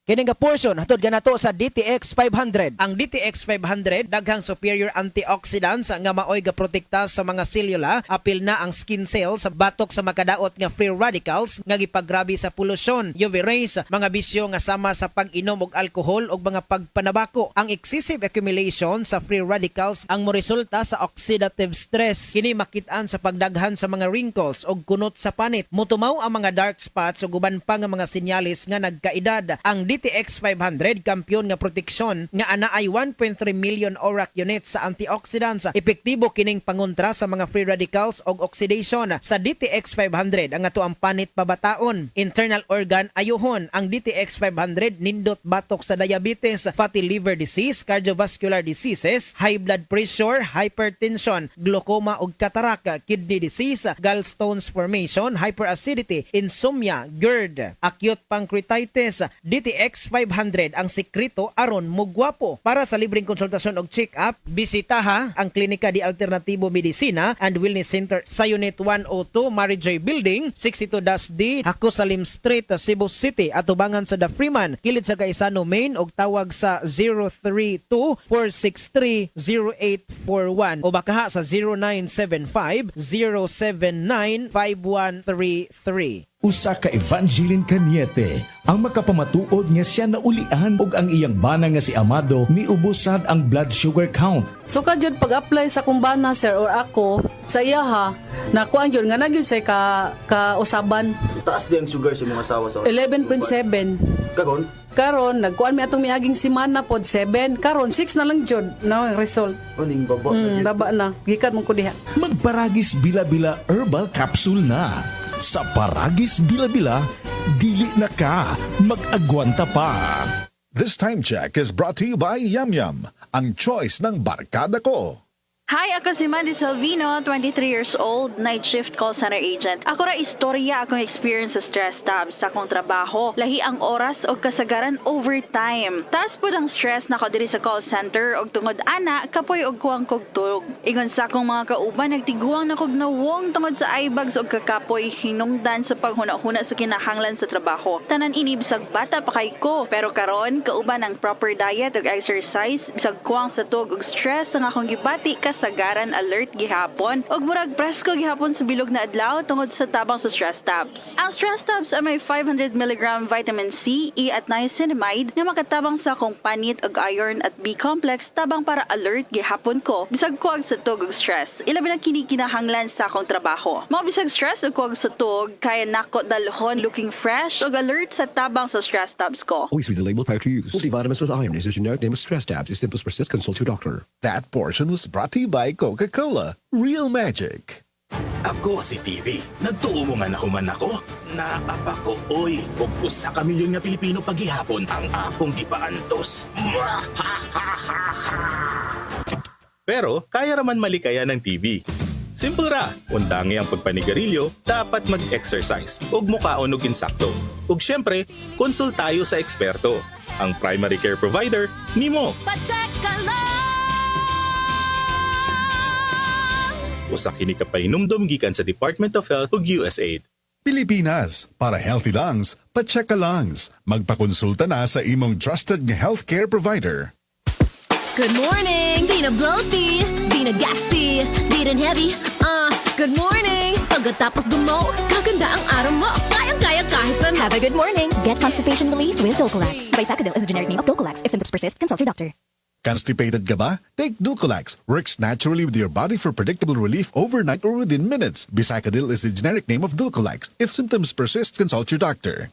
Kini nga portion hatod ganato sa DTX 500. Ang DTX 500 daghang superior antioxidants nga maoy ga protekta sa mga selula, apil na ang skin cells sa batok sa makadaot nga free radicals nga gipagrabi sa polusyon, UV rays, mga bisyo nga sama sa pag-inom og alcohol ug mga pagpanabako. Ang excessive accumulation sa free radicals ang moresulta sa oxidative stress. Kini makit-an sa pagdaghan sa mga wrinkles ug kunot sa panit. Mutumaw ang mga dark spots ug uban pa nga mga sinyalis nga nagkaedad. Ang DTX 500 kampyon nga proteksyon nga anaay 1.3 million ORAC units sa antioxidants. Epektibo kining pangontra sa mga free radicals og oxidation. Sa DTX 500 ang ato ang panit pabataon. Internal organ ayuhon. Ang DTX 500 nindot batok sa diabetes, fatty liver disease, cardiovascular diseases, high blood pressure, hypertension, glaucoma ug cataract, kidney disease, gallstones formation, hyperacidity, insomnia, GERD, acute pancreatitis. DTX 500 ang sekreto aron mugwapo. Para sa libreng konsultasyon og check-up, bisitaha ang Klinika di Alternatibo Medicina and Wellness Center sa Unit 102 Marijoy Building, 62-D, Hakusalim Street, Cebu City, atubangan sa The Freeman, kilid sa Gaisano Main, og tawag sa 032-463-0841 o bakaha sa 0975-079-5133. Usa ka Evangeline Cañete ang makapamatuod nga siya naulian og ang iyang bana nga si Amado miubusad ang blood sugar count. So kadyod pag-apply sa kumbana sir or ako sa iya ha, nakuan yun nga nagyod say ka usaban. Taas din ang sugar sa mga asawa sa 11.7. Karon? Karon nagkuan mi atong miaging semana pod 7. Karon 6 na lang jud na result. Uning baba na. Baba na. Gikan mo ko diha. Magparagis bila-bila herbal capsule na. Sa Paragis Bila-Bila, dili na ka mag-agwanta pa. This time check is brought to you by Yum Yum, ang choice ng barkada ko. Hi, ako si Mandy Salvino, 23 years old, night shift call center agent. Ako ra istorya akong experience sa stress tabs sa akong trabaho. Lahi ang oras o kasagaran overtime. Taas po ang stress na ko diri sa call center og tungod ana, kapoy og kuwang kogtog. Ingon sa akong mga kauban, nagtiguang na kog nawong tungod sa eyebags og kakapoy hinungdan sa paghuna-huna sa kinahanglan sa trabaho. Tanan ini bisag bata pa kay ko. Pero karon kauban ang proper diet ug exercise, bisag kuwang sa tug ug stress ang akong gibati kasagaran alert gihapon ug murag presko gihapon sa bilog na adlaw tungod sa tabang sa stress tabs. Ang stress tabs ay may 500 mg vitamin C, E at niacinamide na makatabang sa akong panit ug iron at B complex tabang para alert gihapon ko bisag kuwag sa tug ug stress. Ilabi na kini kinahanglan sa akong trabaho. Mao bisag stress ug kuwag sa tug kaya nako dalhon looking fresh ug alert sa tabang sa stress tabs ko. Always read the label prior to use. Multivitamins with iron is a generic name of stress tabs. If symptoms persist, consult your doctor. That portion was brought to you by Coca-Cola. Real magic. Ako si TV. Nagtuo mo nga nahuman ako. Naapako, oy. Ug usa ka milyon nga Pilipino paghihapon ang akong gipaantos. Pero kaya raman malikaya ng TV. Simple ra, undangi ang pagpanigarilyo, dapat mag-exercise. Ug mukaon og insakto. Ug syempre, konsultayo sa eksperto. Ang primary care provider nimo. Pacheck ka lang! Usa kini ka pahinumdom gikan sa Department of Health ug USAID. Pilipinas, para healthy lungs, pacheck ka lungs. Magpakonsulta na sa imong trusted healthcare provider. Good morning! Di na bloaty, di na gassy, di rin heavy. Good morning! Pagkatapos gumaw, kaganda ang araw mo. Kayang-kaya kahit na. Have a good morning. Get constipation relief with Dulcolax. Visacodil is the generic name of Dulcolax. If symptoms persist, consult your doctor. Constipated ka ba? Take Dulcolax. Works naturally with your body for predictable relief overnight or within minutes. Bisacodil is the generic name of Dulcolax. If symptoms persist, consult your doctor.